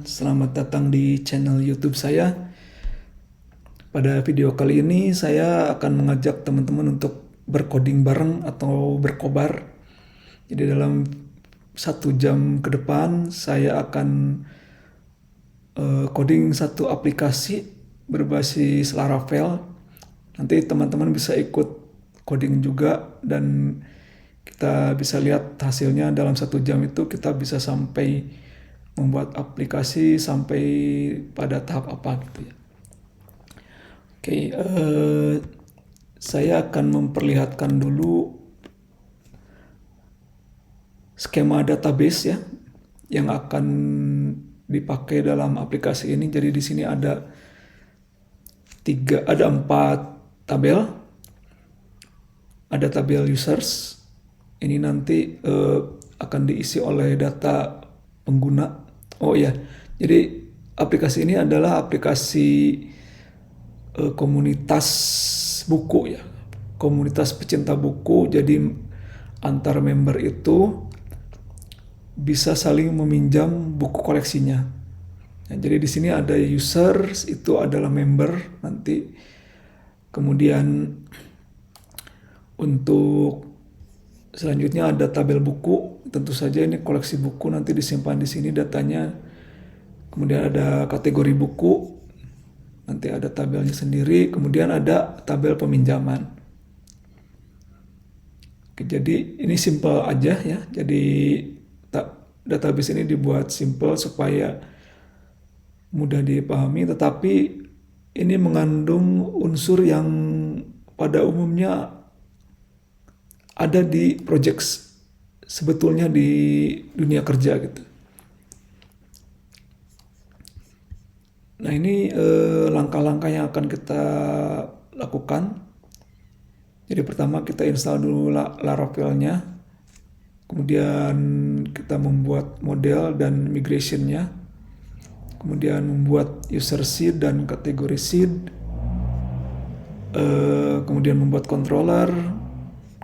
Selamat datang di channel YouTube saya. Pada video kali ini saya akan mengajak teman-teman untuk bercoding bareng atau berkobar. Jadi dalam 1 jam ke depan saya akan coding satu aplikasi berbasis Laravel. Nanti teman-teman bisa ikut coding juga dan kita bisa lihat hasilnya dalam 1 jam itu kita bisa sampai membuat aplikasi sampai pada tahap apa gitu ya. Oke, saya akan memperlihatkan dulu skema database ya yang akan dipakai dalam aplikasi ini. Jadi di sini ada 4 tabel. Ada tabel users. Ini nanti akan diisi oleh data pengguna. Oh ya, jadi aplikasi ini adalah aplikasi komunitas buku ya, komunitas pecinta buku. Jadi antar member itu bisa saling meminjam buku koleksinya. Nah, jadi di sini ada users, itu adalah member nanti. Kemudian untuk selanjutnya ada tabel buku. Tentu saja ini koleksi buku nanti disimpan di sini datanya. Kemudian ada kategori buku, nanti ada tabelnya sendiri. Kemudian ada tabel peminjaman. Oke, jadi ini simple aja ya. Jadi database ini dibuat simple supaya mudah dipahami, tetapi ini mengandung unsur yang pada umumnya ada di project sebetulnya di dunia kerja gitu. Nah, ini langkah-langkah yang akan kita lakukan. Jadi pertama kita install dulu Laravelnya, kemudian kita membuat model dan migrationnya, kemudian membuat user seed dan kategori seed, kemudian membuat controller,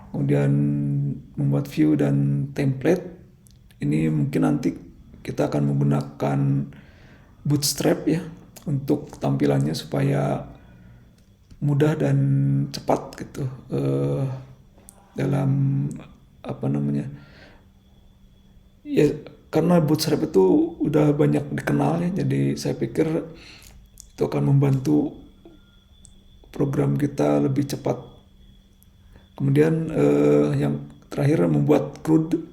kemudian membuat view dan template. Ini mungkin nanti kita akan menggunakan Bootstrap ya untuk tampilannya supaya mudah dan cepat gitu dalam ya, karena Bootstrap itu udah banyak dikenal ya, jadi saya pikir itu akan membantu program kita lebih cepat. Kemudian yang terakhir membuat CRUD.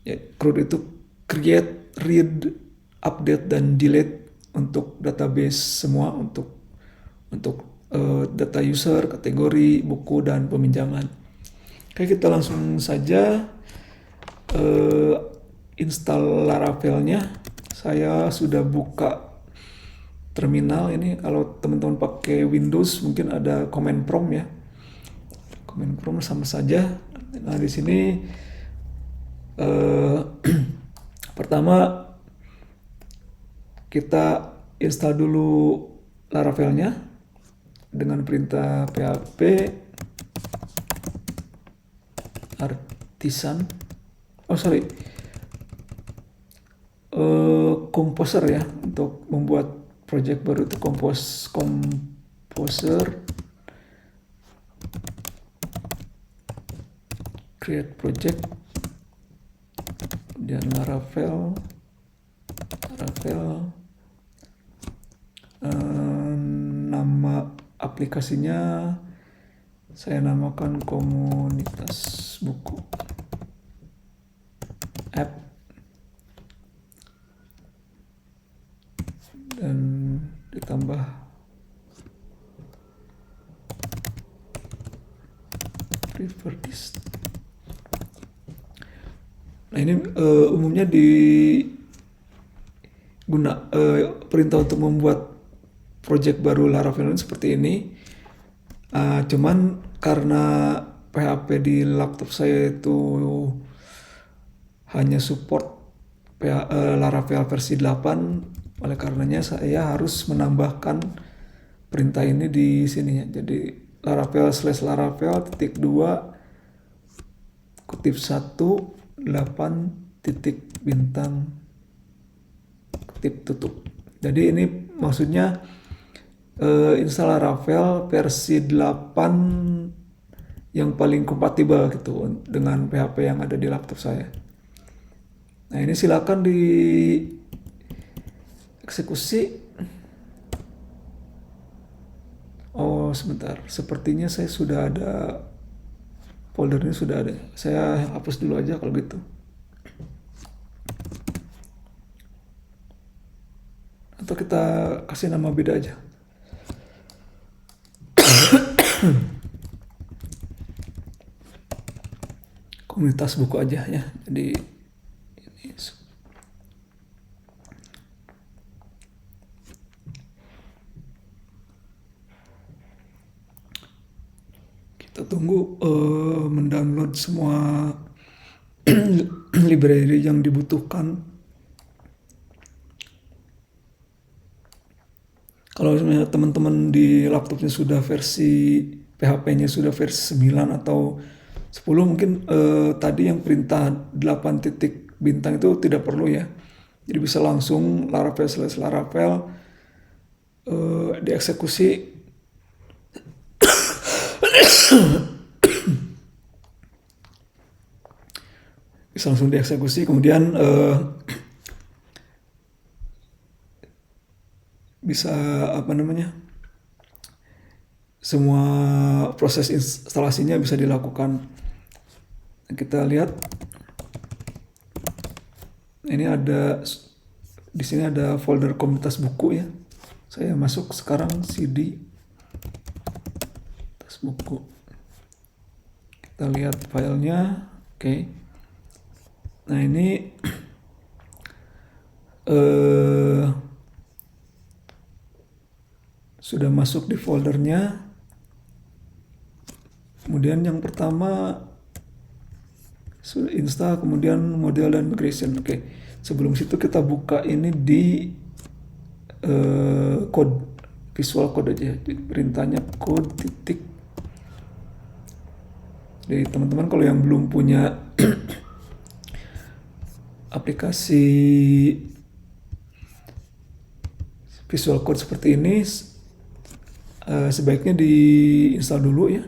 Ya, CRUD itu create, read, update, dan delete untuk database semua, untuk data user, kategori, buku, dan peminjaman. Oke, kita langsung saja install Laravelnya. Saya sudah buka terminal ini. Kalau teman-teman pakai Windows mungkin ada command prompt ya. Command prompt sama saja. Nah, di sini pertama kita install dulu Laravelnya dengan perintah php artisan. Composer ya, untuk membuat project baru itu composer, create project, dan Laravel, nama aplikasinya saya namakan komunitas buku app, dan ditambah prefer this. Nah, ini umumnya perintah untuk membuat project baru Laravel seperti ini. Cuman karena PHP di laptop saya itu hanya support Laravel versi 8, oleh karenanya saya harus menambahkan perintah ini di sini ya. Jadi Laravel //2 -1 8 titik bintang aktif tutup. Jadi ini maksudnya install Laravel versi 8 yang paling kompatibel gitu dengan PHP yang ada di laptop saya. Nah ini silakan di eksekusi. Oh sebentar, sepertinya saya sudah ada foldernya, sudah ada. Saya hapus dulu aja kalau gitu. Atau kita kasih nama beda aja. Komunitas buku aja ya. Jadi ini kita tunggu mendownload semua library yang dibutuhkan. Kalau misalnya teman-teman di laptopnya sudah versi PHP-nya sudah versi 9 atau 10, mungkin tadi yang perintah 8 titik bintang itu tidak perlu ya. Jadi bisa langsung Laravel dieksekusi. Bisa langsung dieksekusi, kemudian bisa semua proses instalasinya bisa dilakukan. Kita lihat ini di sini ada folder komunitas buku ya. Saya masuk sekarang CD tas buku. Kita lihat filenya. Oke. Nah ini sudah masuk di foldernya. Kemudian yang pertama sudah install, kemudian model dan migration. Oke. Sebelum situ kita buka ini di code, visual code aja. Perintahnya code titik. Jadi teman-teman kalau yang belum punya aplikasi visual code seperti ini, sebaiknya diinstal dulu ya,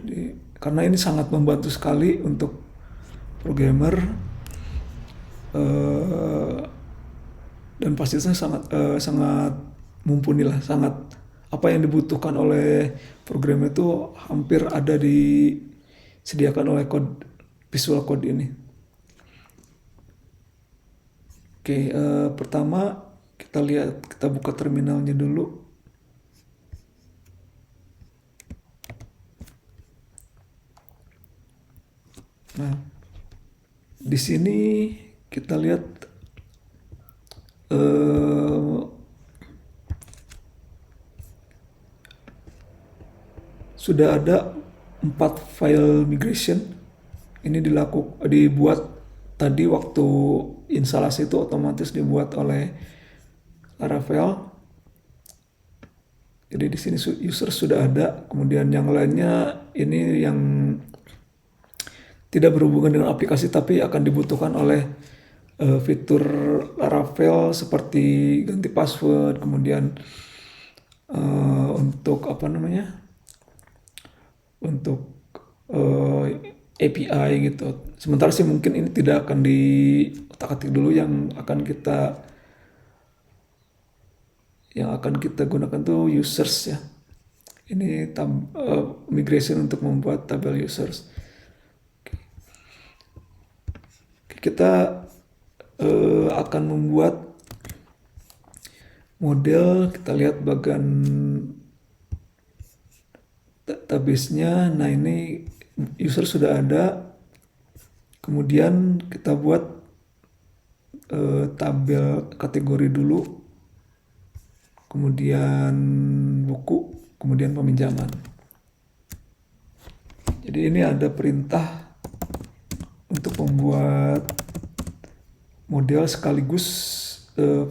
karena ini sangat membantu sekali untuk programmer, dan pastinya sangat mumpuni lah, sangat apa yang dibutuhkan oleh programmer itu hampir ada disediakan oleh visual code ini. Oke, pertama kita buka terminalnya dulu. Nah, di sini kita lihat sudah ada 4 file migration. Ini dibuat tadi waktu instalasi itu otomatis dibuat oleh Laravel. Jadi di sini user sudah ada. Kemudian yang lainnya ini yang tidak berhubungan dengan aplikasi tapi akan dibutuhkan oleh fitur Laravel seperti ganti password, kemudian untuk untuk API gitu. Sementara sih mungkin ini tidak akan diotak-atik dulu, yang akan kita gunakan tuh users ya. Ini migration untuk membuat tabel users. Kita akan membuat model. Kita lihat bagian database-nya. Nah ini user sudah ada. Kemudian kita buat tabel kategori dulu, kemudian buku, kemudian peminjaman. Jadi ini ada perintah untuk membuat model sekaligus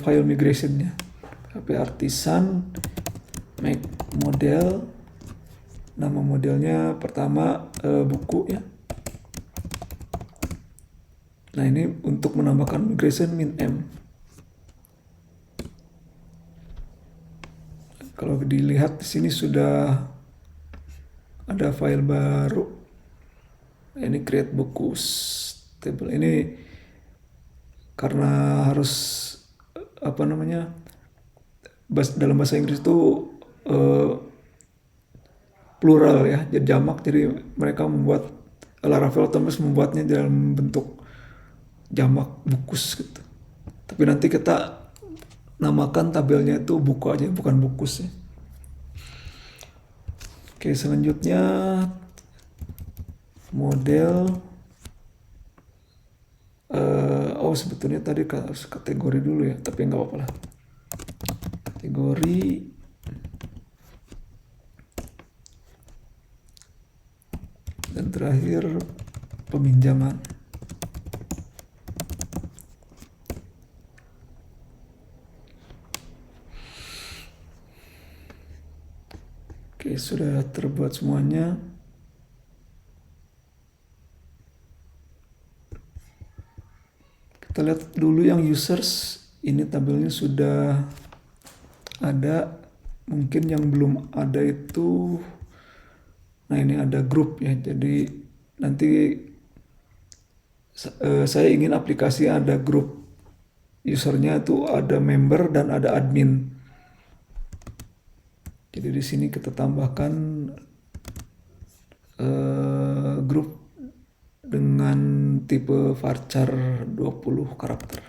file migration-nya. PHP artisan make model. Nama modelnya pertama buku ya. Nah ini untuk menambahkan migration min m. Kalau dilihat di sini sudah ada file baru. Ini create books table ini karena harus apa namanya dalam bahasa Inggris itu plural ya, jadi jamak, jadi mereka membuat Laravel otomatis membuatnya dalam bentuk jamak bukus gitu. Tapi nanti kita namakan tabelnya itu buku aja, bukan bukus ya. Oke, selanjutnya model. Oh sebetulnya tadi harus kategori dulu ya, tapi nggak apa-apa lah. Kategori. Dan terakhir peminjaman. Oke, sudah terbuat semuanya. Kita lihat dulu yang users. Ini tabelnya sudah ada. Mungkin yang belum ada itu, nah ini ada grup ya. Jadi nanti saya ingin aplikasi ada grup. Usernya itu ada member dan ada admin. Jadi di sini kita tambahkan grup dengan tipe varchar 20 karakter.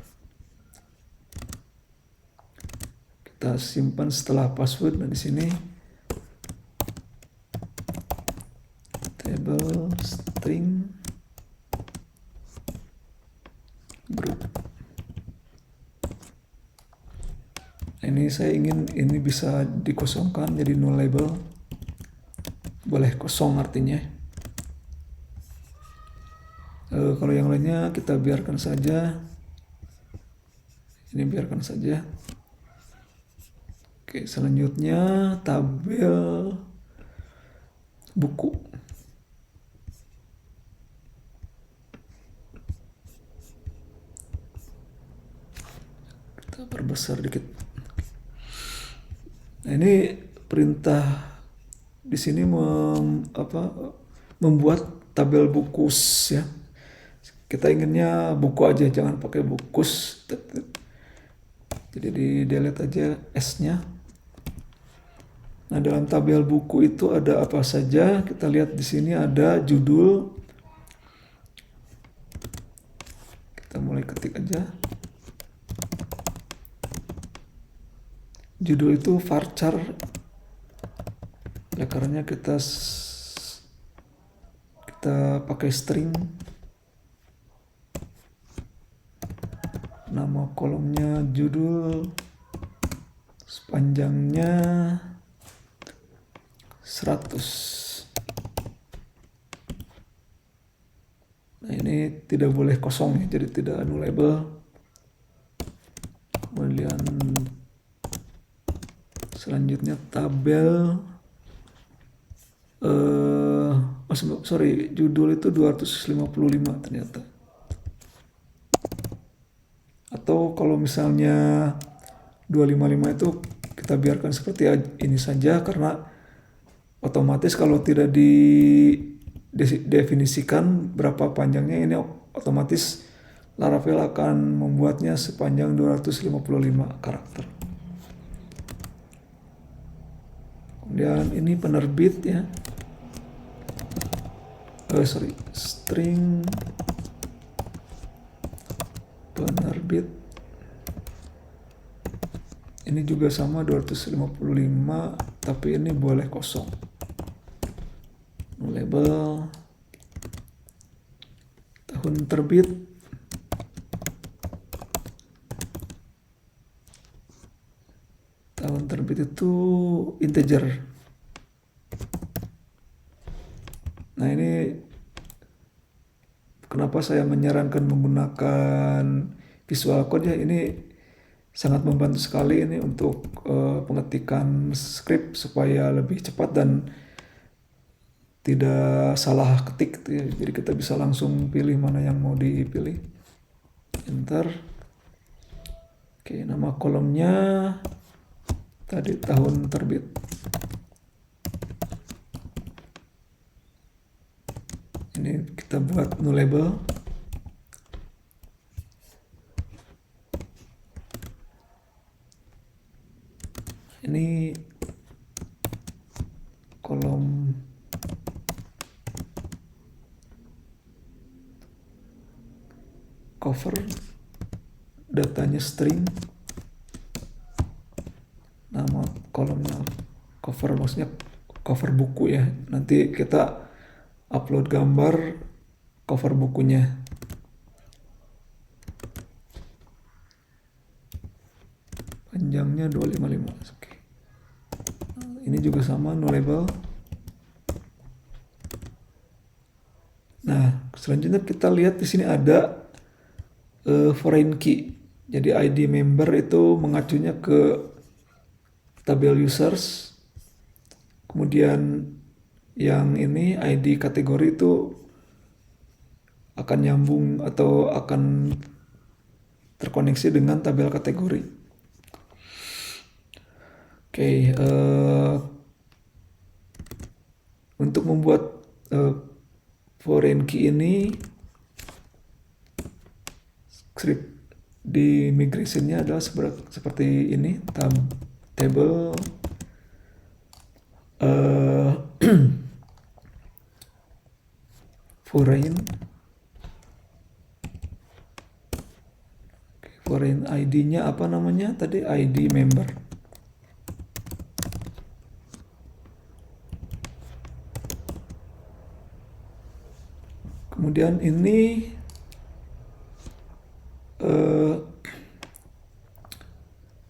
Kita simpan setelah password. Nah di sini table string group. Ini saya ingin ini bisa dikosongkan jadi null label. Boleh kosong artinya. Kalau yang lainnya kita biarkan saja. Ini biarkan saja. Oke, selanjutnya tabel buku. Kita perbesar dikit. Nah, ini perintah di sini membuat tabel bukus ya. Kita inginnya buku aja, jangan pakai bukus. Jadi di delete aja S-nya. Nah, dalam tabel buku itu ada apa saja? Kita lihat di sini ada judul. Kita mulai ketik aja. Judul itu varchar. Oleh karenanya kita pakai string. Nama kolomnya judul. Sepanjangnya 100. Nah, ini tidak boleh kosong ya, jadi tidak nullable. Kemudian selanjutnya tabel judul itu 255 ternyata. Atau kalau misalnya 255 itu kita biarkan seperti ini saja, karena otomatis kalau tidak didefinisikan berapa panjangnya, ini otomatis Laravel akan membuatnya sepanjang 255 karakter. Kemudian ini penerbit ya. String penerbit. Ini juga sama 255, tapi ini boleh kosong. Label tahun terbit. Tahun terbit itu integer. Nah, ini kenapa saya menyarankan menggunakan Visual Code ya, ini sangat membantu sekali ini untuk pengetikan script supaya lebih cepat dan tidak salah ketik gitu ya. Jadi kita bisa langsung pilih mana yang mau dipilih. Enter. Oke, nama kolomnya tadi tahun terbit. Ini kita buat nullable. Ini kolom cover, datanya string, nama kolomnya cover, maksudnya cover buku ya. Nanti kita upload gambar cover bukunya. Panjangnya 255. Oke. Ini juga sama, nullable. Nah, selanjutnya kita lihat di sini ada foreign key. Jadi ID member itu mengacunya ke tabel users. Kemudian yang ini ID kategori itu akan nyambung atau akan terkoneksi dengan tabel kategori. Oke, untuk membuat foreign key ini, script di migrationnya adalah seperti ini, table foreign ID-nya apa namanya tadi, ID member. Kemudian ini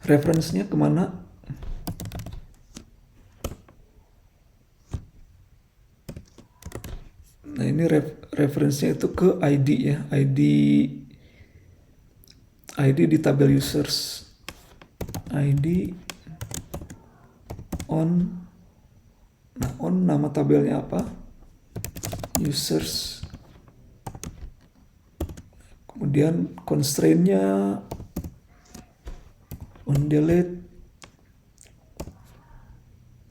reference-nya kemana? Nah ini reference-nya itu ke ID ya, ID di tabel users, ID on. Nah on nama tabelnya apa? Users. Kemudian constraint-nya on delete.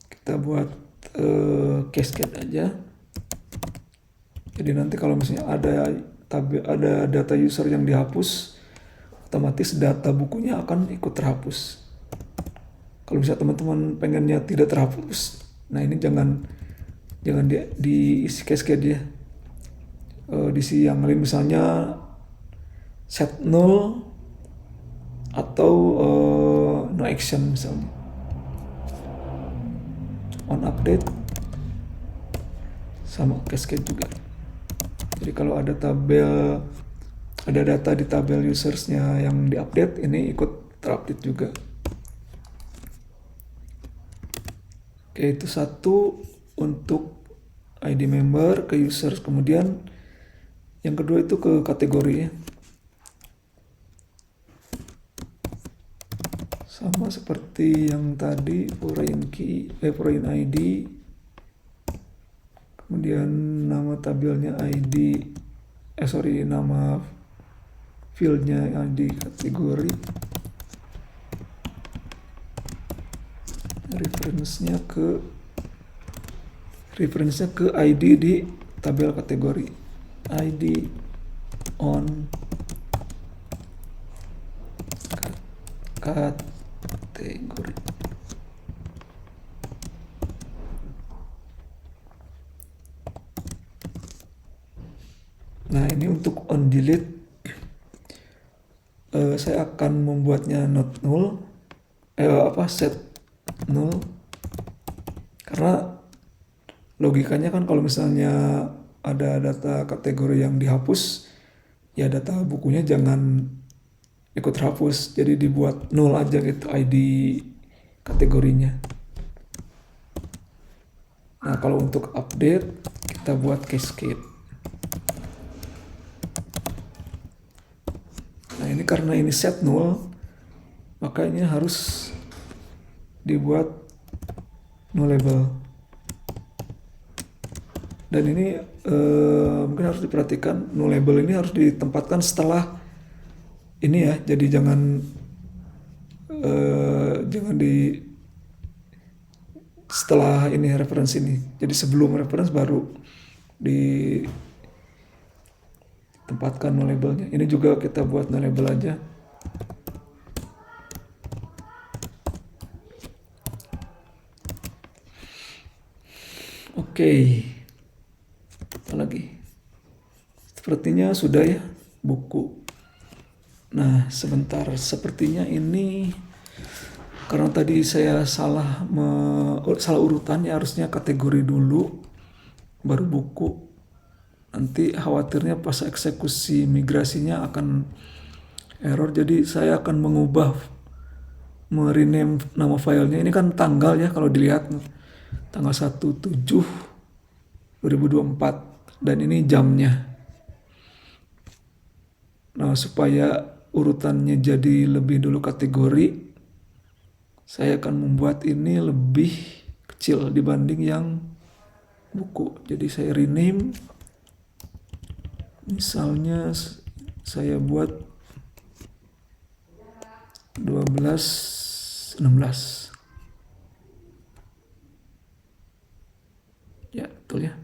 Kita buat cascade aja. Jadi nanti kalau misalnya ada data user yang dihapus, otomatis data bukunya akan ikut terhapus. Kalau misalnya teman-teman pengennya tidak terhapus, nah ini jangan diisi cascade ya. Diisi yang lain, misalnya set null atau no action misalnya. On update sama cascade juga. Jadi kalau ada data di tabel usersnya yang diupdate, ini ikut terupdate juga. Oke, itu satu untuk ID member ke users. Kemudian yang kedua itu ke kategori ya. Sama seperti yang tadi, foreign ID. Kemudian nama tabelnya ID, nama fieldnya ID kategori. Reference-nya ke ID di tabel kategori. ID on kategori. Nah ini untuk on delete, saya akan membuatnya not null, set null, karena logikanya kan kalau misalnya ada data kategori yang dihapus, ya data bukunya jangan ikut hapus, jadi dibuat null aja gitu ID kategorinya. Nah kalau untuk update kita buat cascade. Nah ini karena ini set null, makanya harus dibuat nullable. Dan ini mungkin harus diperhatikan, nullable ini harus ditempatkan setelah ini ya, jadi jangan setelah ini reference ini. Jadi sebelum reference baru ditempatkan no labelnya. Ini juga kita buat no label aja. Oke. Apa lagi? Sepertinya sudah ya buku. Nah, sebentar. Sepertinya ini karena tadi saya salah urutannya, harusnya kategori dulu baru buku. Nanti khawatirnya pas eksekusi migrasinya akan error, jadi saya akan merename nama filenya. Ini kan tanggal ya, kalau dilihat tanggal 1/7/2024 dan ini jamnya. Nah, supaya urutannya jadi lebih dulu kategori, saya akan membuat ini lebih kecil dibanding yang buku. Jadi saya rename, misalnya saya buat 12/16. Ya, betul ya.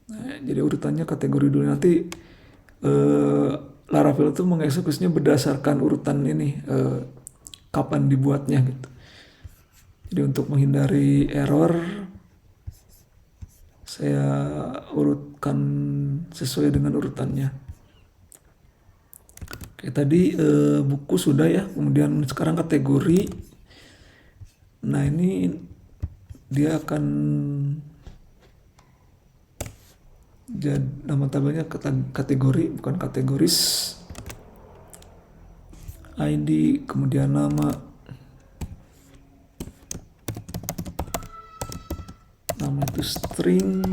Nah, jadi urutannya kategori dulu. Nanti Laravel itu mengeksekusinya berdasarkan urutan ini, kapan dibuatnya gitu. Jadi untuk menghindari error, saya urutkan sesuai dengan urutannya. Oke, tadi buku sudah ya, kemudian sekarang kategori. Nah, ini dia akan jadi nama tabelnya kategori, bukan kategoris. ID, kemudian nama itu string,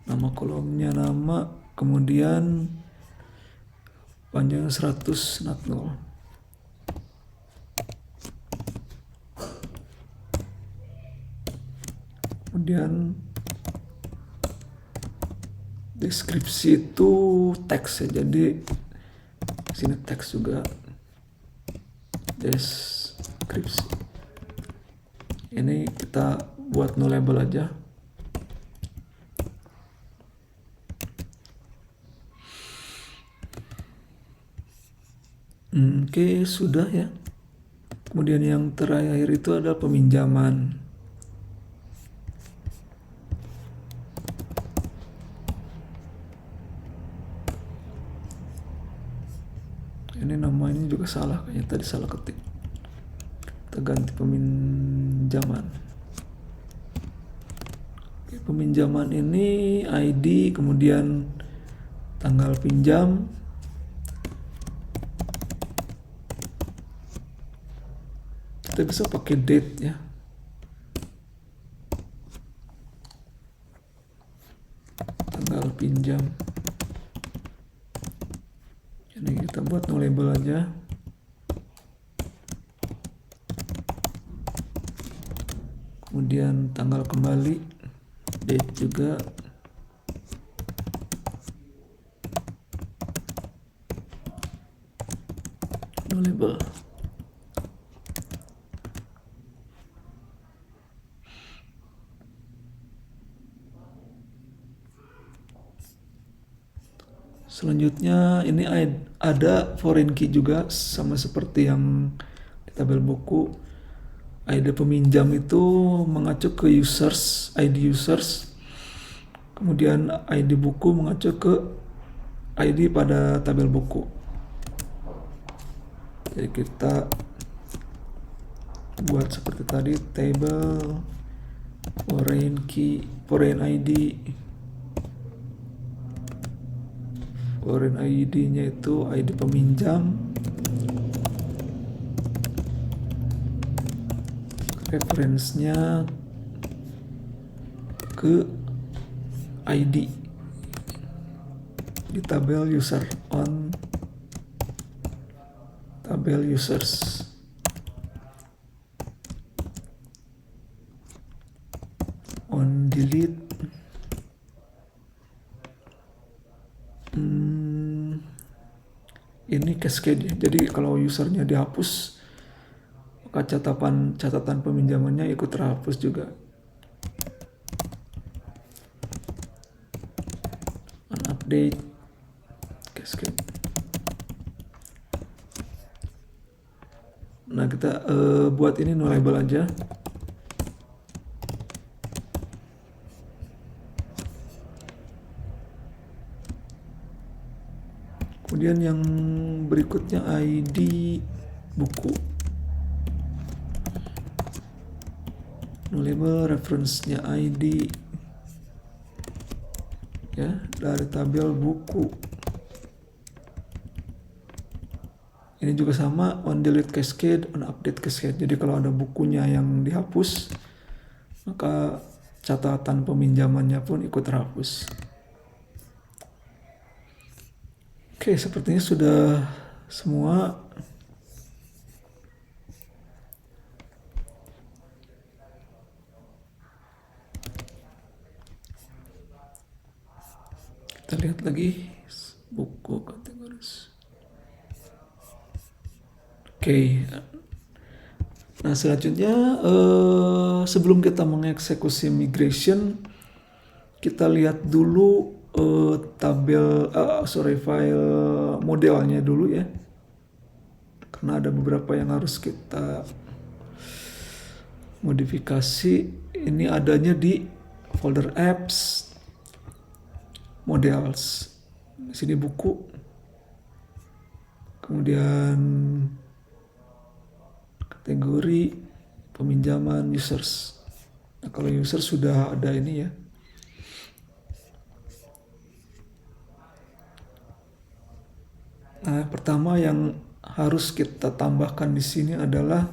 nama kolomnya nama, kemudian panjang 100 not null. Kemudian deskripsi itu teks ya, jadi sini teks juga, deskripsi. Ini kita buat no label aja. Oke, sudah ya. Kemudian yang terakhir itu adalah peminjaman. Ini namanya juga salah, kayaknya tadi salah ketik. Kita ganti peminjaman. Oke, peminjaman ini ID, kemudian tanggal pinjam. Kita bisa pakai date ya. Tanggal pinjam. Ini kita buat no label aja. Kemudian tanggal kembali, date juga. No label. Selanjutnya ini ada foreign key juga, sama seperti yang di tabel buku. ID peminjam itu mengacu ke users, ID users. Kemudian ID buku mengacu ke ID pada tabel buku. Jadi kita buat seperti tadi, table foreign key, foreign ID. Foreign ID-nya itu ID peminjam. Reference-nya ke ID di tabel user, on tabel users. On delete. Ini cascade ya. Jadi kalau usernya dihapus, maka catatan peminjamannya ikut terhapus juga. Update cascade. Nah, kita buat ini no label aja. Kemudian yang berikutnya ID buku. No label, reference-nya ID. Ya, dari tabel buku. Ini juga sama, on delete cascade, on update cascade. Jadi kalau ada bukunya yang dihapus, maka catatan peminjamannya pun ikut terhapus. Oke, sepertinya sudah semua. Kita lihat lagi buku kategoris. Oke. Nah, selanjutnya sebelum kita mengeksekusi migration, kita lihat dulu file modelnya dulu ya. Karena ada beberapa yang harus kita modifikasi. Ini adanya di folder apps, models. Di sini buku. Kemudian kategori peminjaman users. Nah, kalau user sudah ada ini ya. Nah, pertama yang harus kita tambahkan di sini adalah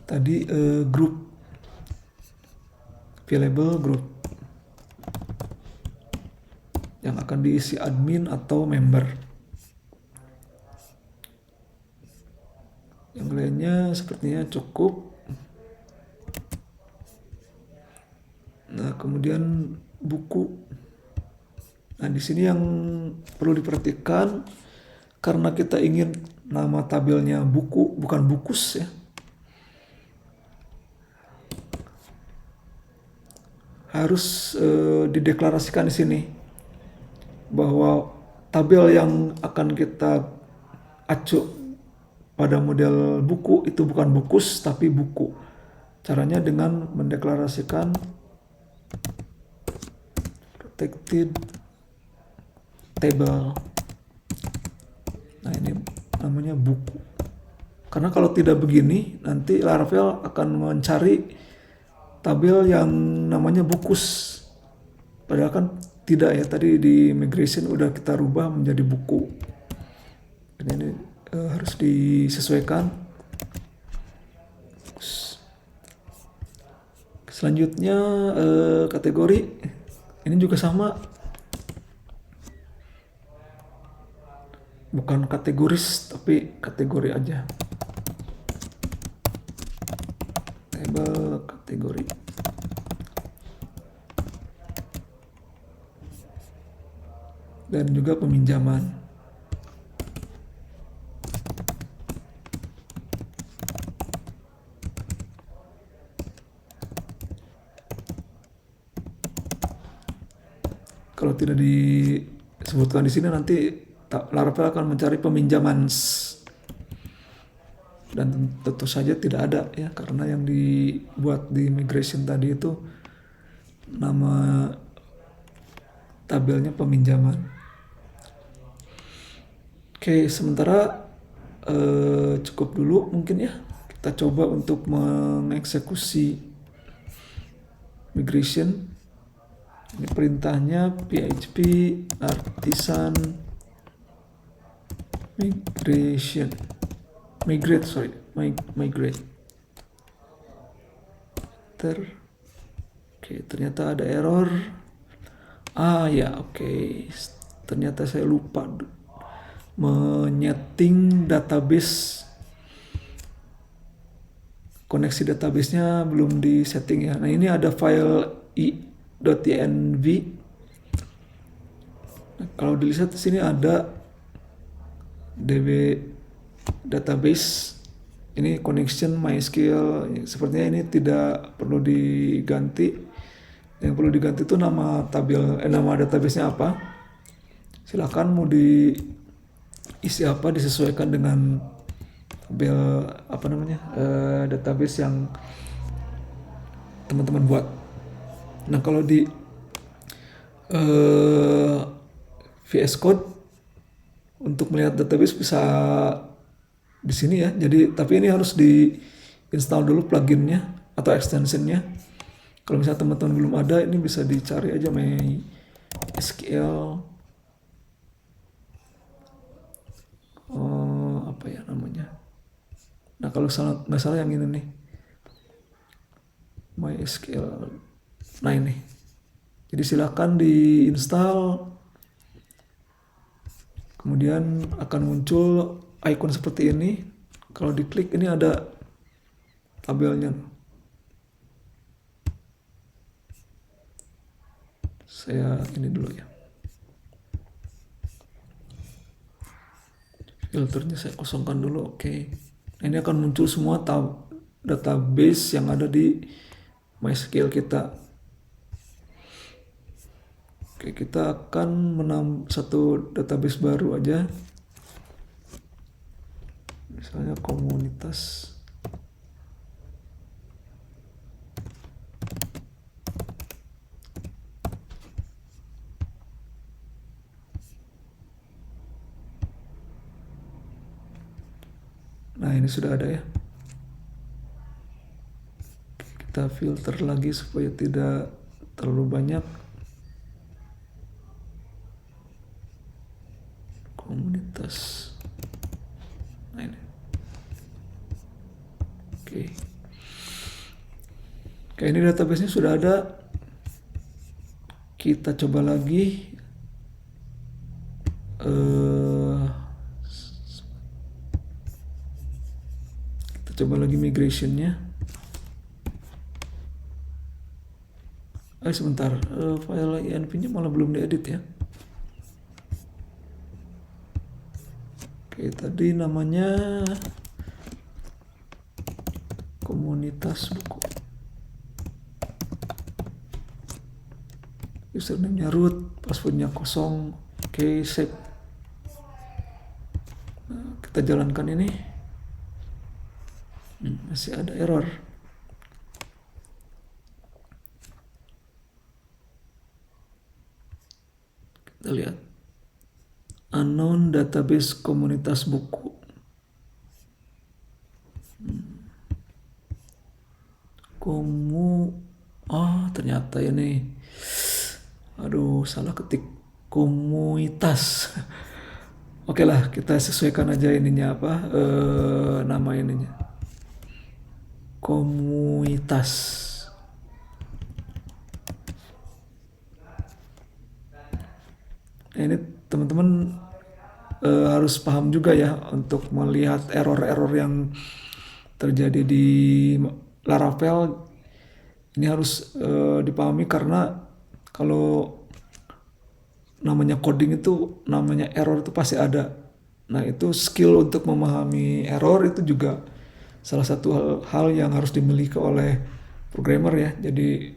tadi group, available group yang akan diisi admin atau member. Yang lainnya sepertinya cukup. Nah, kemudian buku. Nah, di sini yang perlu diperhatikan, karena kita ingin nama tabelnya buku, bukan bukus ya. Harus dideklarasikan di sini bahwa tabel yang akan kita acu pada model buku itu bukan bukus tapi buku. Caranya dengan mendeklarasikan protected table. Nah, ini namanya buku. Karena kalau tidak begini, nanti Laravel akan mencari tabel yang namanya bukus. Padahal kan tidak ya, tadi di migration udah kita rubah menjadi buku. Dan ini harus disesuaikan. Selanjutnya kategori. Ini juga sama. Bukan kategoris, tapi kategori aja. Table kategori. Dan juga peminjaman. Kalau tidak disebutkan di sini, nanti Laravel akan mencari peminjaman dan tentu saja tidak ada ya, karena yang dibuat di migration tadi itu nama tabelnya peminjaman. Oke, sementara cukup dulu mungkin ya. Kita coba untuk mengeksekusi migration. Ini perintahnya PHP artisan migrate. Oke, ternyata ada error. Oke. Ternyata saya lupa menyeting database. Koneksi databasenya belum disetting ya. Nah, ini ada file .env. Nah, kalau dilihat di sini ada DB database ini connection MySQL. Sepertinya ini tidak perlu diganti. Yang perlu diganti itu nama nama database-nya apa. Silakan mau diisi apa, disesuaikan dengan tabel database yang teman-teman buat. Nah, kalau di VS Code untuk melihat database bisa di sini ya. Jadi tapi ini harus di install dulu pluginnya atau extensionnya. Kalau misalnya teman-teman belum ada, ini bisa dicari aja MySQL apa ya namanya. Nah, kalau nggak salah yang ini nih, MySQL. Nah, ini. Jadi silakan diinstal. Kemudian akan muncul icon seperti ini. Kalau diklik ini ada tabelnya. Saya ini dulu ya. Filternya saya kosongkan dulu. Oke. Nah, ini akan muncul semua database yang ada di MySQL kita. Oke, kita akan menambah satu database baru aja. Misalnya komunitas. Nah, ini sudah ada ya. Kita filter lagi supaya tidak terlalu banyak. Komunitas. Nah, ini. Oke. Oke, ini database-nya sudah ada. Kita coba lagi. Kita coba lagi migration-nya. Sebentar. File INV-nya malah belum diedit ya. Oke, tadi namanya komunitas buku. Username-nya root, password-nya kosong. Oke, save. Nah, kita jalankan ini. Masih ada error. Kita lihat. Unknown database komunitas buku. Ternyata ini. Aduh, salah ketik. Komunitas. Oke lah, kita sesuaikan aja ininya apa, nama ininya. Komunitas. Nah, ini teman-teman harus paham juga ya untuk melihat error-error yang terjadi di Laravel. Ini harus dipahami karena kalau namanya coding itu, namanya error itu pasti ada. Nah, itu skill untuk memahami error itu juga salah satu hal yang harus dimiliki oleh programmer ya. Jadi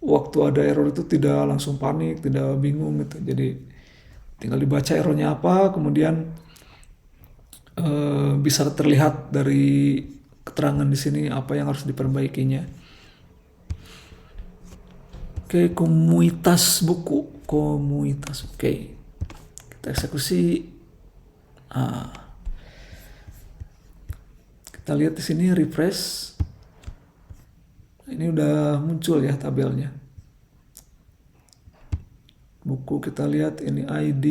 waktu ada error itu tidak langsung panik, tidak bingung gitu. Jadi tinggal dibaca errornya apa, kemudian bisa terlihat dari keterangan di sini apa yang harus diperbaikinya. Oke, komunitas buku, komunitas. Oke, kita eksekusi. Kita lihat di sini refresh. Ini udah muncul ya tabelnya. Buku kita lihat ini ID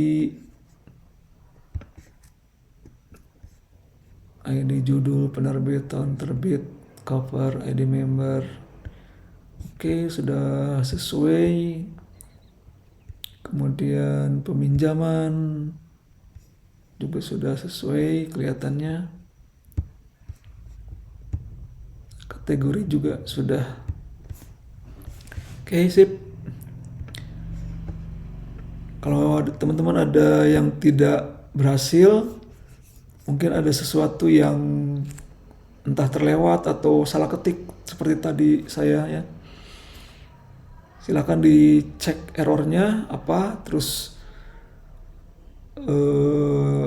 judul, penerbit, tahun terbit, cover, ID member. Oke, sudah sesuai. Kemudian peminjaman juga sudah sesuai kelihatannya. Kategori juga sudah. Oke, sip. Kalau teman-teman ada yang tidak berhasil, mungkin ada sesuatu yang entah terlewat atau salah ketik seperti tadi saya ya. Silakan dicek errornya apa, terus eh,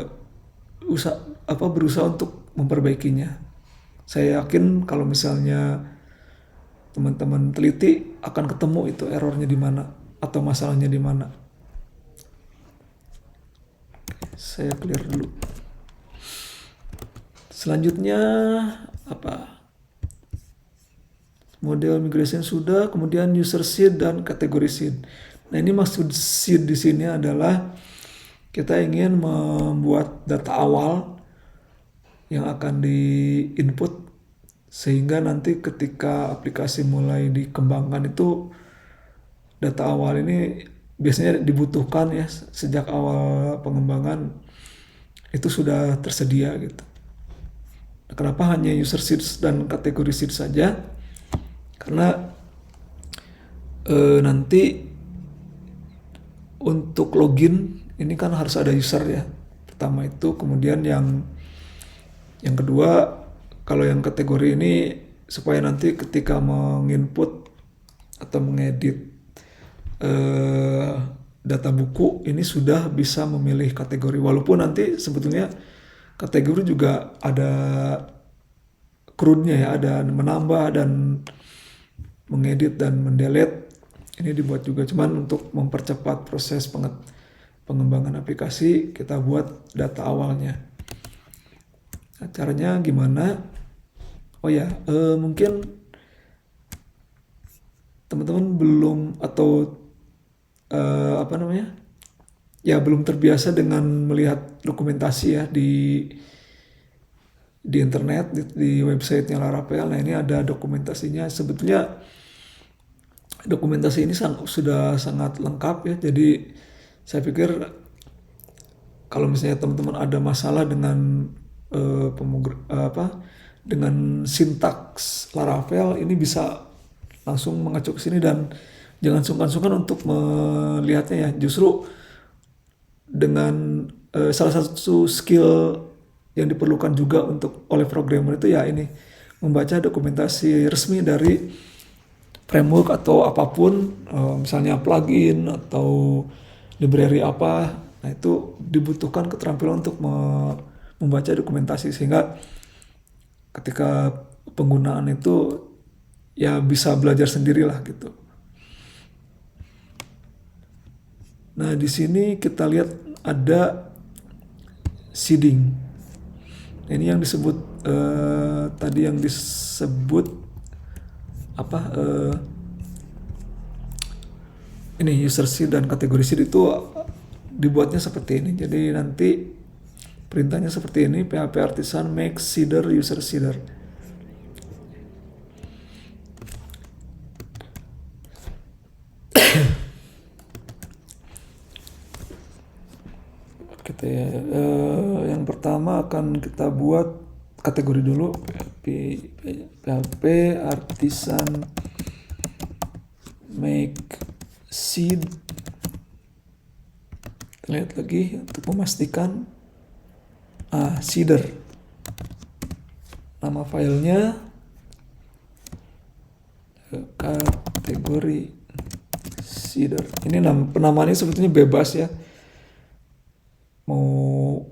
berusaha untuk memperbaikinya. Saya yakin kalau misalnya teman-teman teliti akan ketemu itu errornya di mana atau masalahnya di mana. Saya clear dulu. Selanjutnya apa? Model migration sudah, kemudian user seed dan kategori seed. Nah, ini maksud seed di sini adalah kita ingin membuat data awal yang akan di-input sehingga nanti ketika aplikasi mulai dikembangkan itu data awal ini biasanya dibutuhkan ya sejak awal pengembangan itu sudah tersedia gitu. Kenapa hanya user seeds dan kategori seeds saja? Karena nanti untuk login ini kan harus ada user ya. Pertama itu, kemudian yang kedua kalau yang kategori ini supaya nanti ketika menginput atau mengedit data buku ini sudah bisa memilih kategori, walaupun nanti sebetulnya kategori juga ada CRUD-nya ya, ada menambah dan mengedit dan mendelete. Ini dibuat juga cuman untuk mempercepat proses pengembangan aplikasi, kita buat data awalnya. Nah, caranya gimana? Oh ya, mungkin teman-teman belum atau ya belum terbiasa dengan melihat dokumentasi ya di internet, di websitenya Laravel. Nah, ini ada dokumentasinya. Sebetulnya dokumentasi ini sudah sangat lengkap ya. Jadi saya pikir kalau misalnya teman-teman ada masalah dengan dengan sintaks Laravel, ini bisa langsung mengacu ke sini dan jangan sungkan-sungkan untuk melihatnya ya. Justru dengan salah satu skill yang diperlukan juga oleh programmer itu ya ini, membaca dokumentasi resmi dari framework atau apapun, misalnya plugin atau library apa. Nah, itu dibutuhkan keterampilan untuk membaca dokumentasi sehingga ketika penggunaan itu ya bisa belajar sendirilah gitu. Nah, di sini kita lihat ada seeding. Ini yang disebut tadi yang disebut ini user seed dan kategori seed itu dibuatnya seperti ini. Jadi nanti perintahnya seperti ini, PHP artisan make seeder user seeder. Kita yang pertama akan kita buat kategori dulu, PHP artisan make seed. Lihat lagi untuk memastikan seeder. Nama filenya kategori seeder. Ini penamaannya sebetulnya bebas ya. Mau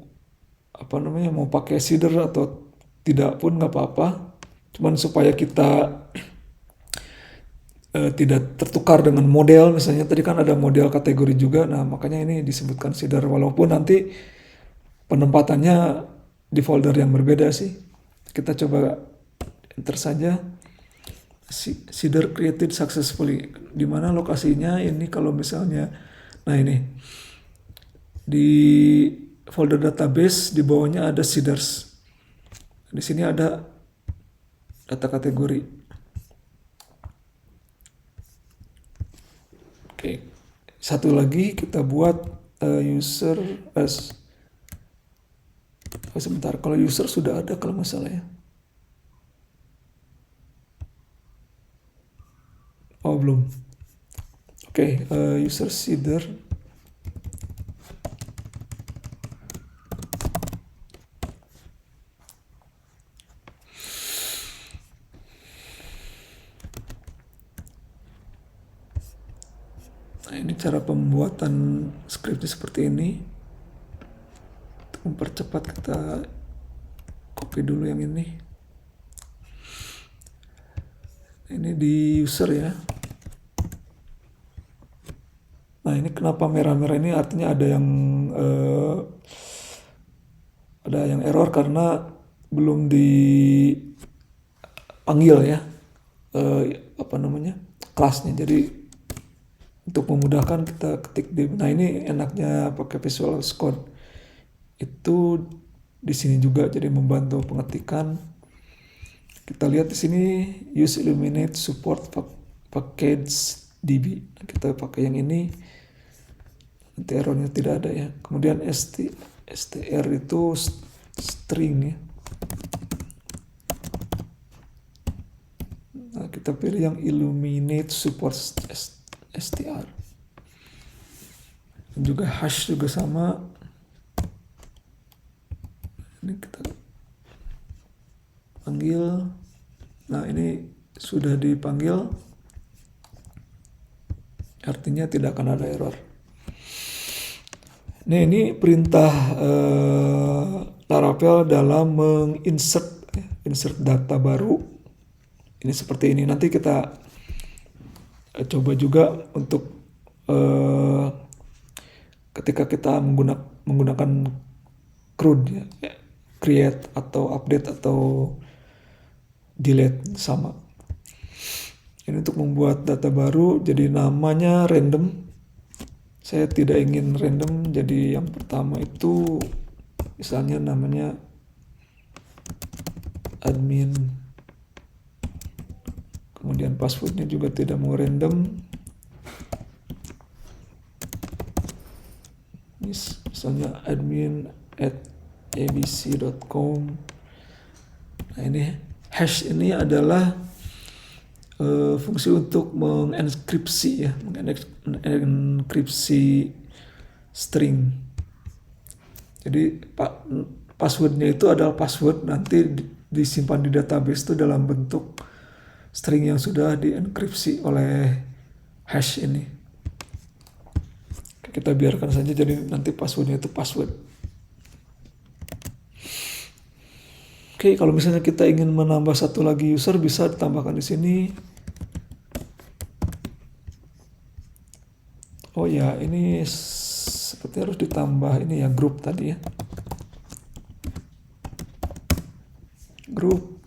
mau pakai seeder atau tidak pun nggak apa-apa. Cuman supaya kita tidak tertukar dengan model, misalnya tadi kan ada model kategori juga, nah makanya ini disebutkan seeder walaupun nanti penempatannya di folder yang berbeda sih. Kita coba enter saja seeder created successfully. Di mana lokasinya ini kalau misalnya, nah ini di folder database di bawahnya ada seeders. Di sini ada data kategori. Oke, satu lagi kita buat user as. Sebentar, kalau user sudah ada kalau nggak salah ya. Oh belum. Oke, user seeder. Nah, ini cara pembuatan skripnya seperti ini. Untuk mempercepat kita copy dulu yang ini. Ini di user ya. Nah, ini kenapa merah-merah ini artinya ada yang error karena belum dipanggil ya kelasnya. Jadi untuk memudahkan kita ketik nah ini enaknya pakai Visual Code itu di sini juga, jadi membantu pengetikan. Kita lihat di sini use Illuminate support package DB. Nah, kita pakai yang ini, nanti errornya tidak ada ya. Kemudian str itu string ya. Nah, kita pilih yang Illuminate support str. Dan juga hash juga sama. Ini kita panggil. Nah, ini sudah dipanggil, artinya tidak akan ada error. Nah, ini perintah Laravel dalam insert data baru. Ini seperti ini. Nanti kita coba juga untuk ketika kita menggunakan CRUD ya, create atau update atau delete sama. Ini untuk membuat data baru, jadi namanya random. Saya tidak ingin random, jadi yang pertama itu misalnya namanya admin. Kemudian passwordnya juga tidak mau random. Misalnya admin@abc.com. Nah, ini hash ini adalah fungsi untuk mengenkripsi ya, mengenkripsi string. Jadi passwordnya itu adalah password, nanti disimpan di database itu dalam bentuk string yang sudah dienkripsi oleh hash ini. Kita biarkan saja, jadi nanti passwordnya itu password. Oke, kalau misalnya kita ingin menambah satu lagi user, bisa ditambahkan di sini. Oh ya, ini seperti harus ditambah ini ya, grup tadi ya. Grup.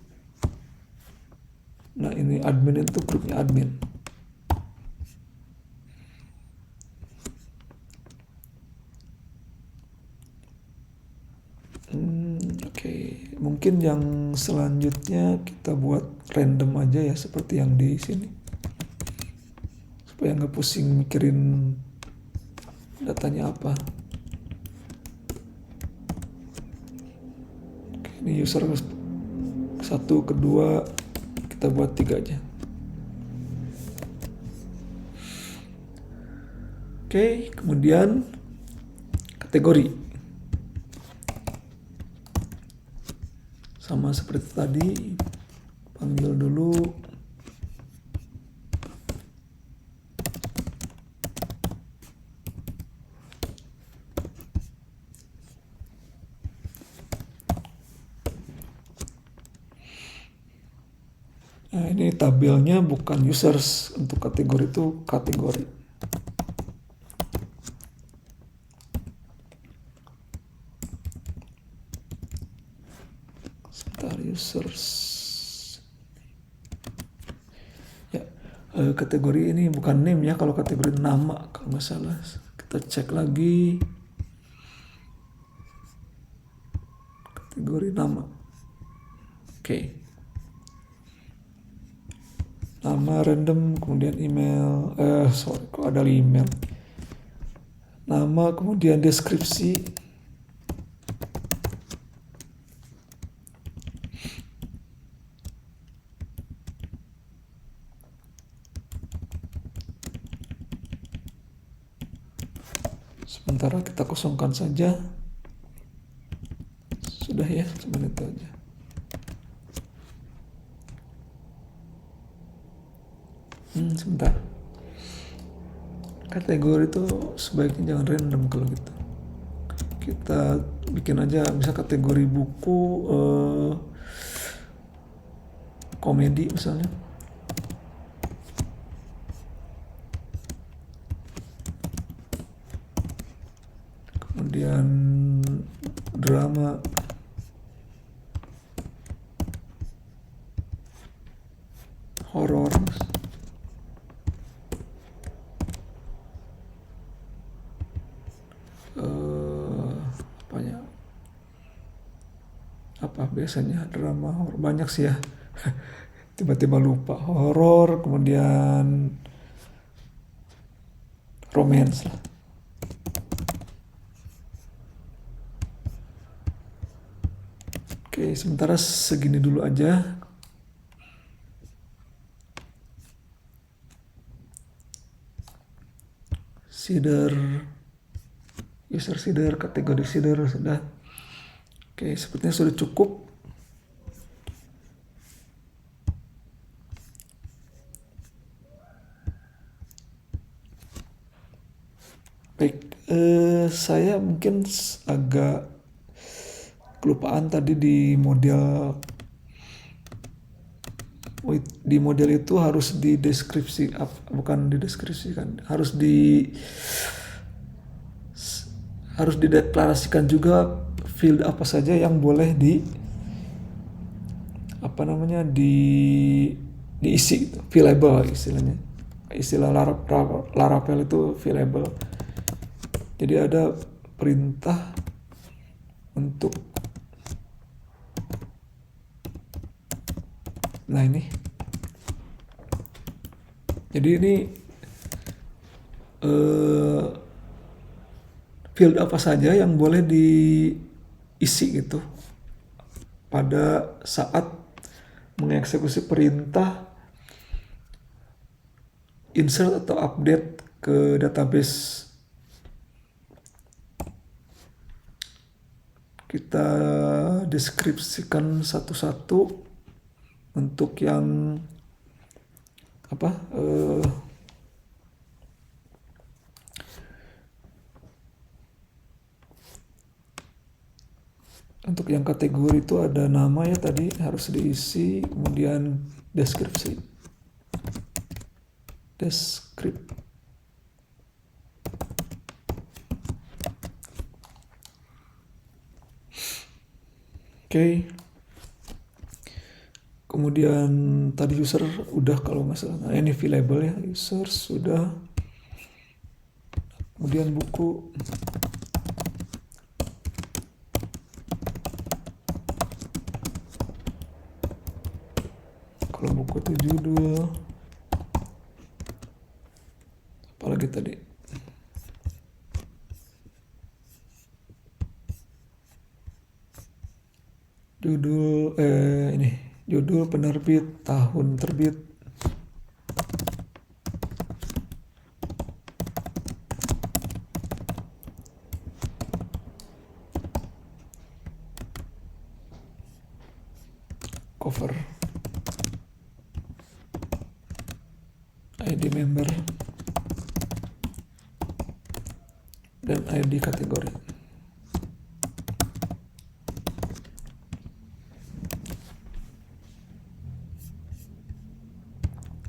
Nah, ini admin itu grupnya admin. Oke. Mungkin yang selanjutnya kita buat random aja ya, seperti yang di sini. Supaya nggak pusing mikirin datanya apa. Oke, ini user 1, kedua, kita buat 3 aja. Oke, kemudian kategori. Sama seperti tadi, panggil dulu. Nah, ini tabelnya bukan users, untuk kategori itu kategori. Sebentar, users. Ya, kategori ini bukan name ya, kalau kategori nama kalau nggak salah. Kita cek lagi. Kategori nama. Oke. Nama random, kemudian email, kok ada email. Nama, kemudian deskripsi. Sementara kita kosongkan saja. Sudah ya, cuma itu aja. Sebentar. Kategori itu sebaiknya jangan random kalau gitu. Kita bikin aja bisa kategori buku, komedi misalnya. Kemudian drama, horor, apanya? Apa biasanya drama horor banyak sih ya. Tiba-tiba lupa. Horor, kemudian romance lah. Oke, sementara segini dulu aja. User seeder, kategori seeder sudah. Oke, sepertinya sudah cukup. Baik, saya mungkin agak kelupaan tadi di model itu harus bukan dideskripsikan, harus dideklarasikan juga field apa saja yang boleh diisi gitu, fillable istilahnya. Istilah Laravel itu fillable. Jadi ada perintah untuk ini. Jadi ini field apa saja yang boleh diisi gitu pada saat mengeksekusi perintah insert atau update ke database. Kita deskripsikan satu-satu untuk yang untuk yang kategori itu ada nama ya tadi harus diisi, kemudian deskripsi. Oke. Kemudian tadi user udah kalau nggak salah. Nah, ini available ya, user sudah. Kemudian buku. Kalau buku itu judul. Apalagi tadi? Judul penerbit, tahun terbit. Cover. ID member. Dan ID kategori.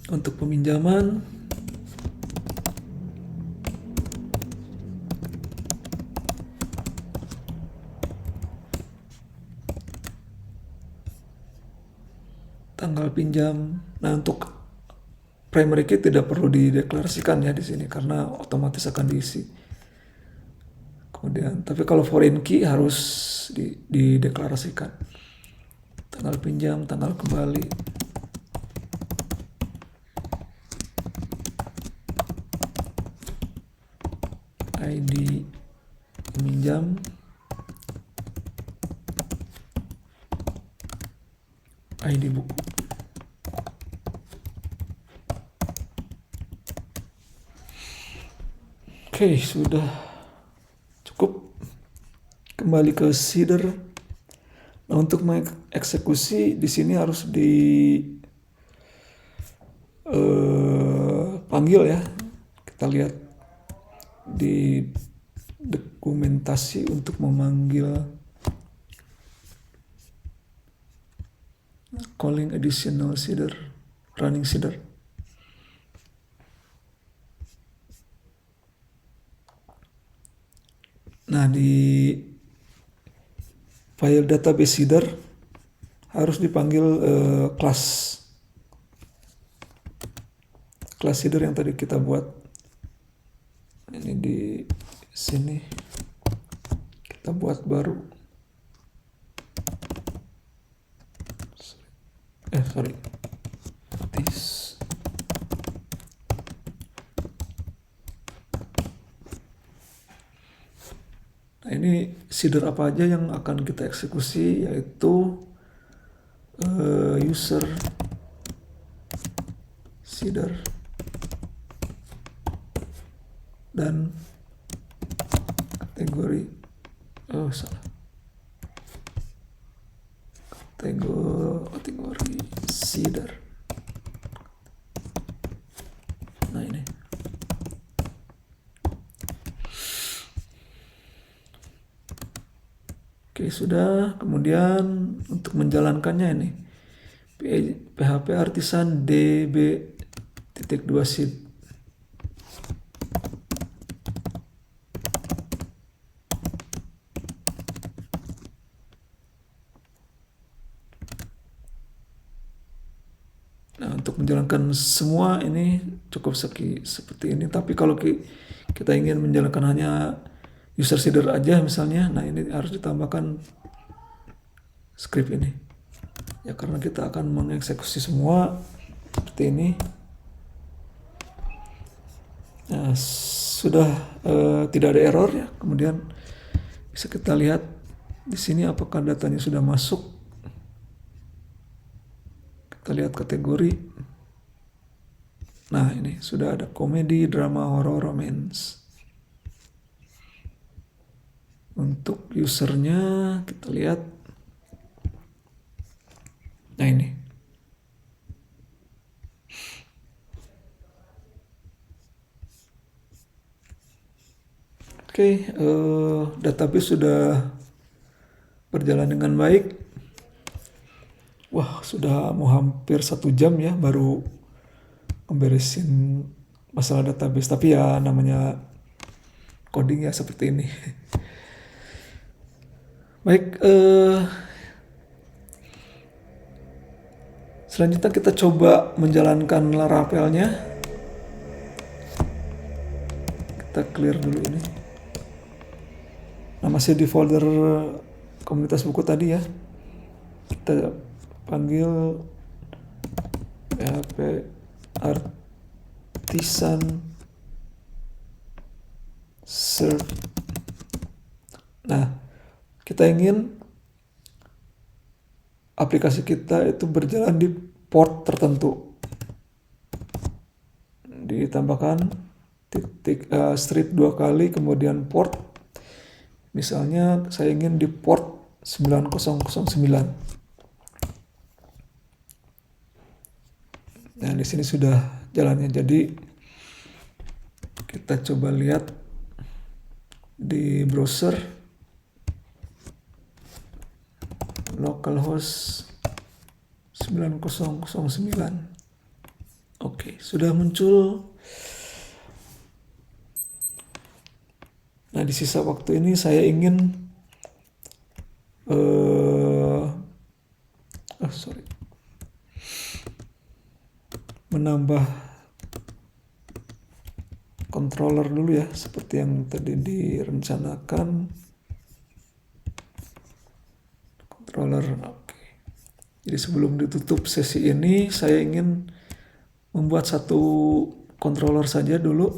Untuk peminjaman tanggal pinjam. Nah, untuk primary key tidak perlu dideklarasikan ya di sini karena otomatis akan diisi. Kemudian, tapi kalau foreign key harus dideklarasikan. Tanggal pinjam, tanggal kembali. ID peminjam. ID buku. Oke, sudah cukup. Kembali ke seeder. Nah, untuk mengeksekusi di sini harus panggil ya. Kita lihat di dokumentasi untuk memanggil calling additional seeder, running seeder. Nah, di file database seeder harus dipanggil kelas seeder yang tadi kita buat. Ini di sini kita buat baru. This. Nah, ini seeder apa aja yang akan kita eksekusi, yaitu user seeder dan kategori kategori seeder. Nah, ini oke, sudah. Kemudian untuk menjalankannya ini PHP artisan db.2 seed. Nah, untuk menjalankan semua ini cukup seperti ini. Tapi kalau kita ingin menjalankan hanya user seeder aja misalnya, nah ini harus ditambahkan script ini. Ya, karena kita akan mengeksekusi semua seperti ini. Nah, sudah tidak ada error ya. Kemudian bisa kita lihat di sini apakah datanya sudah masuk. Kita lihat kategori. Nah, ini sudah ada komedi, drama, horor, romance. Untuk usernya kita lihat. Nah, ini. Oke, database sudah berjalan dengan baik. Wah, sudah mau hampir 1 jam ya baru memberesin masalah database. Tapi ya namanya coding ya seperti ini. Baik, selanjutnya kita coba menjalankan Laravel-nya. Kita clear dulu ini. Nah, masih di folder komunitas buku tadi ya. Kita panggil PHP artisan serve. Nah, kita ingin aplikasi kita itu berjalan di port tertentu. Ditambahkan strip 2 kali, kemudian port. Misalnya saya ingin di port 9009. Nah, di sini sudah jalannya. Jadi kita coba lihat di browser localhost 9009. Oke, sudah muncul. Nah, di sisa waktu ini saya ingin menambah controller dulu ya, seperti yang tadi direncanakan. Controller, oke. Jadi sebelum ditutup sesi ini, saya ingin membuat satu controller saja dulu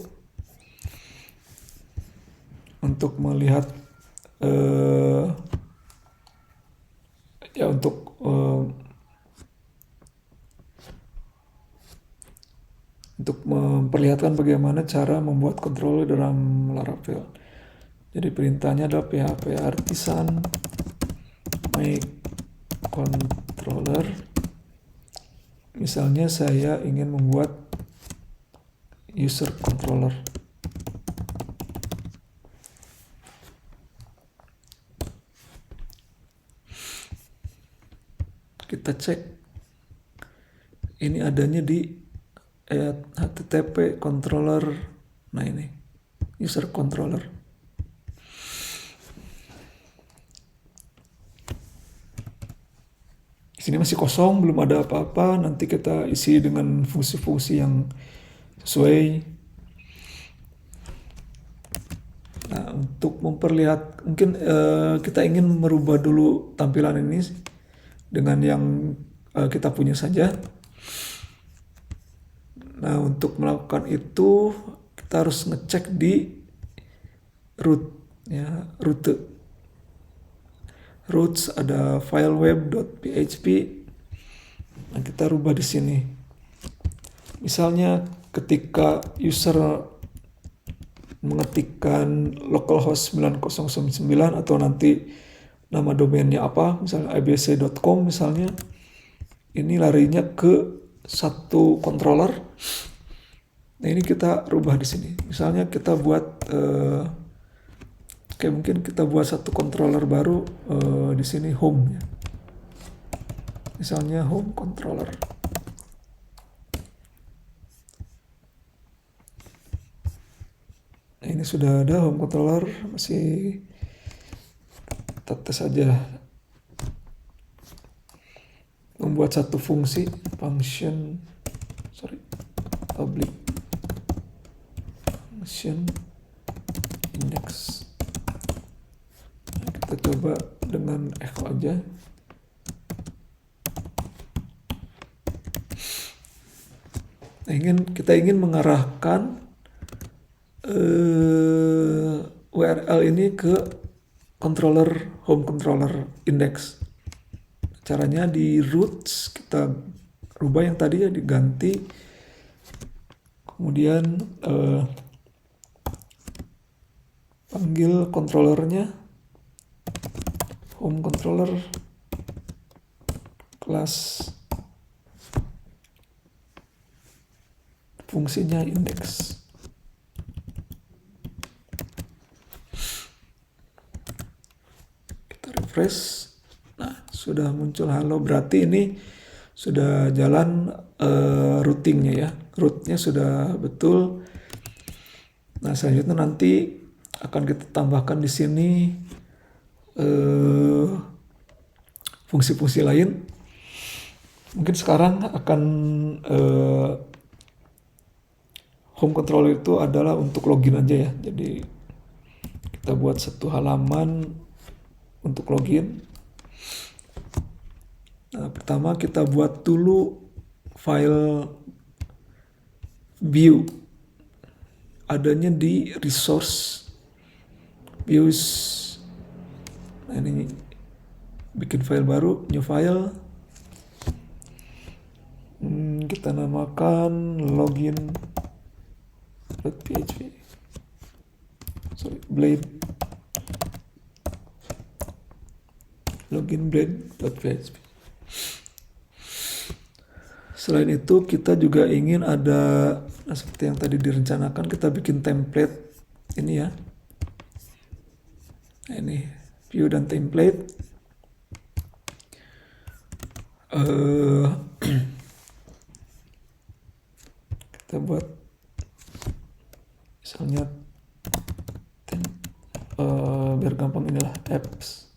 untuk melihat untuk memperlihatkan bagaimana cara membuat controller dalam Laravel. Jadi perintahnya adalah PHP artisan make controller. Misalnya saya ingin membuat user controller. kita cek ini adanya di HTTP controller. Nah ini user controller. Di sini masih kosong, belum ada apa-apa. Nanti kita isi dengan fungsi-fungsi yang sesuai. Nah, untuk memperlihat, mungkin kita ingin merubah dulu tampilan ini dengan yang kita punya saja. Nah, untuk melakukan itu kita harus ngecek di root, ya, rute. Roots ada file web.php. Nah, kita rubah di sini. Misalnya ketika user mengetikkan localhost 9009 atau nanti nama domainnya apa, misalnya abc.com misalnya, ini larinya ke satu controller. Nah, ini kita rubah di sini. Misalnya kita buat mungkin kita buat satu controller baru di sini home ya. Misalnya home controller. Nah, ini sudah ada home controller, masih kita tes saja. Membuat satu fungsi public function index. Nah, kita coba dengan echo aja. Nah, kita ingin mengarahkan URL ini ke controller, home controller index. Caranya di roots kita rubah yang tadi ya, diganti. Kemudian panggil controllernya home controller kelas fungsinya index. Kita refresh. Nah, sudah muncul halo, berarti ini sudah jalan routingnya ya. Rootnya sudah betul. Nah, selanjutnya nanti akan kita tambahkan di sini fungsi-fungsi lain. Mungkin sekarang akan home controller itu adalah untuk login aja ya. Jadi kita buat satu halaman untuk login. Nah, pertama kita buat dulu file view, adanya di resource views. Nah, ini bikin file baru, new file. Kita namakan login.php. Login.php. Selain itu kita juga ingin ada, seperti yang tadi direncanakan, kita bikin template ini ya. Nah, ini view dan template. Kita buat misalnya biar gampang, inilah apps.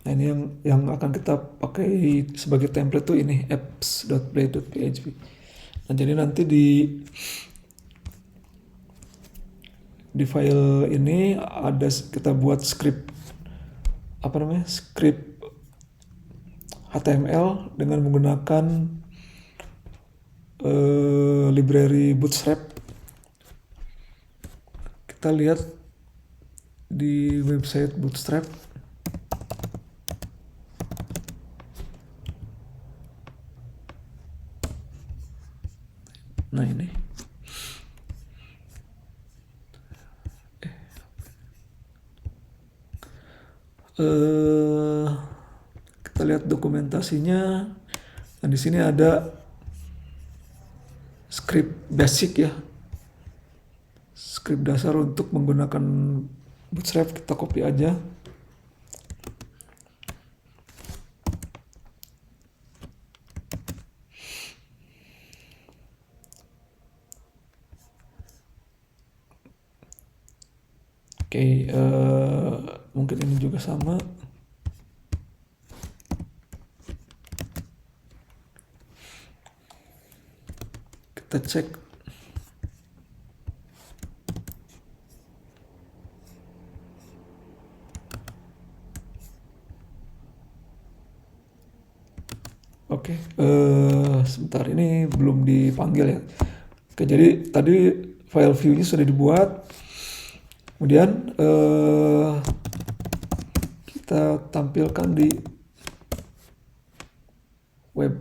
Nah, ini yang akan kita pakai sebagai template tuh ini apps.play.php. Nah, jadi nanti di file ini ada kita buat script script HTML dengan menggunakan library Bootstrap. Kita lihat di website Bootstrap. Nah, ini kita lihat dokumentasinya. Nah, di sini ada script basic ya, script dasar untuk menggunakan Bootstrap kita copy aja. Oke, mungkin ini juga sama. Kita cek. Oke, sebentar, ini belum dipanggil ya. Oke, jadi tadi file view-nya sudah dibuat. Kemudian kita tampilkan di web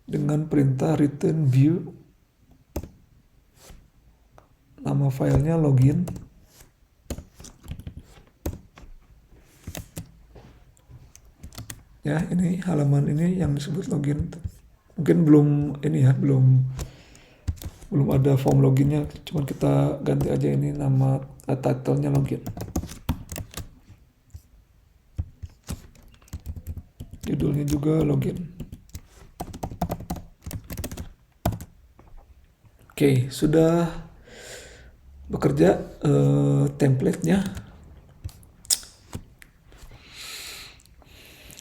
dengan perintah return view. Nama filenya login. Ya, ini halaman ini yang disebut login. Mungkin belum ini ya, belum ada form loginnya, cuman kita ganti aja ini nama title-nya login. Judulnya juga login. Oke, sudah bekerja template-nya.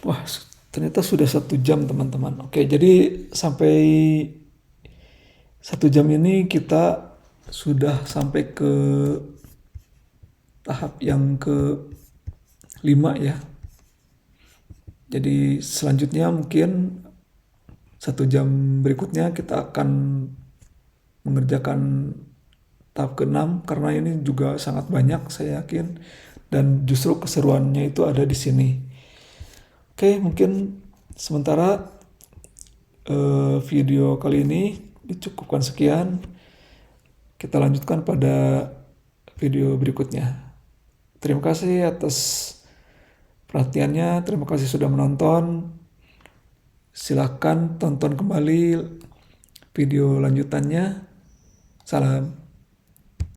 Wah, ternyata sudah 1 jam teman-teman. Oke, jadi sampai 1 jam ini kita sudah sampai ke tahap yang ke-5 ya. Jadi selanjutnya mungkin 1 jam berikutnya kita akan mengerjakan tahap ke-6 karena ini juga sangat banyak saya yakin, dan justru keseruannya itu ada di sini. Oke, mungkin sementara video kali ini dicukupkan sekian. Kita lanjutkan pada video berikutnya. Terima kasih atas perhatiannya, terima kasih sudah menonton. Silakan tonton kembali video lanjutannya. Salam.